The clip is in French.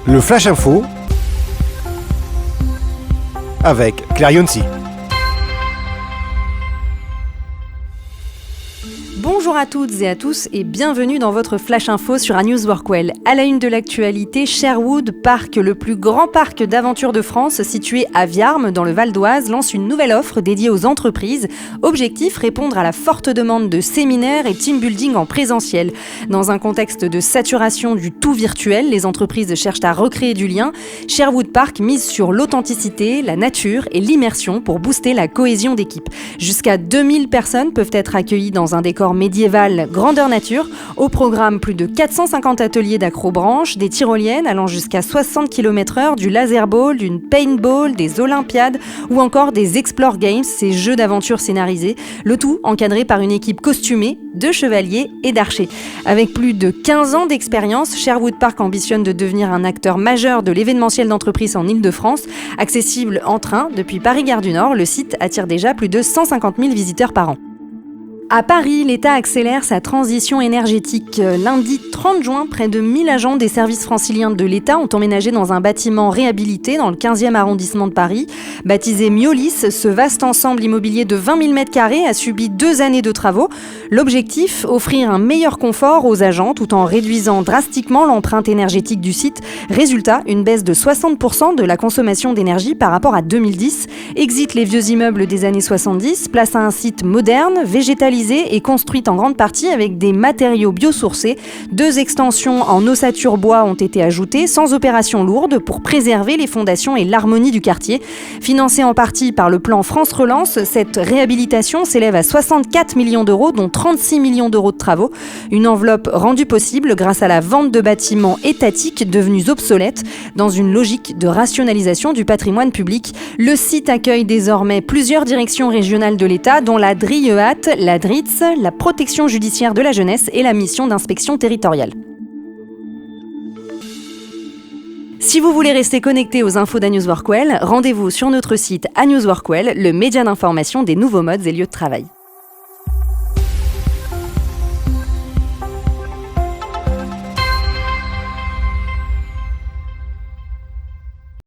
Le Flash Info avec Claire Yonsi. Bonjour à toutes et à tous et bienvenue dans votre Flash Info sur News Workwell. À la une de l'actualité, Sherwood Park, le plus grand parc d'aventure de France situé à Viarmes dans le Val d'Oise, lance une nouvelle offre dédiée aux entreprises. Objectif, répondre à la forte demande de séminaires et team building en présentiel. Dans un contexte de saturation du tout virtuel, les entreprises cherchent à recréer du lien. Sherwood Park mise sur l'authenticité, la nature et l'immersion pour booster la cohésion d'équipe. Jusqu'à 2000 personnes peuvent être accueillies dans un décor médiéval grandeur nature. Au programme, plus de 450 ateliers d'acrobranche, des tyroliennes allant jusqu'à 60 km/h, du laser ball, d'une paintball, des olympiades ou encore des explore games, ces jeux d'aventure scénarisés. Le tout encadré par une équipe costumée de chevaliers et d'archers. Avec plus de 15 ans d'expérience, Sherwood Park ambitionne de devenir un acteur majeur de l'événementiel d'entreprise en Île-de-France. Accessible en train depuis Paris-Gare du Nord, le site attire déjà plus de 150 000 visiteurs par an. À Paris, l'État accélère sa transition énergétique. Lundi 30 juin, près de 1000 agents des services franciliens de l'État ont emménagé dans un bâtiment réhabilité dans le 15e arrondissement de Paris. Baptisé Miolis, ce vaste ensemble immobilier de 20 000 m² a subi 2 années de travaux. L'objectif, offrir un meilleur confort aux agents tout en réduisant drastiquement l'empreinte énergétique du site. Résultat, une baisse de 60% de la consommation d'énergie par rapport à 2010. Exit les vieux immeubles des années 70, place à un site moderne, végétalisé et construite en grande partie avec des matériaux biosourcés. 2 extensions en ossature bois ont été ajoutées sans opération lourde pour préserver les fondations et l'harmonie du quartier. Financée en partie par le plan France Relance, cette réhabilitation s'élève à 64 millions d'euros, dont 36 millions d'euros de travaux. Une enveloppe rendue possible grâce à la vente de bâtiments étatiques devenus obsolètes dans une logique de rationalisation du patrimoine public. Le site accueille désormais plusieurs directions régionales de l'État, dont la DRIEAT, la DRITS, la protection judiciaire de la jeunesse et la mission d'inspection territoriale. Si vous voulez rester connecté aux infos d'News Workwell, rendez-vous sur notre site News Workwell, le média d'information des nouveaux modes et lieux de travail.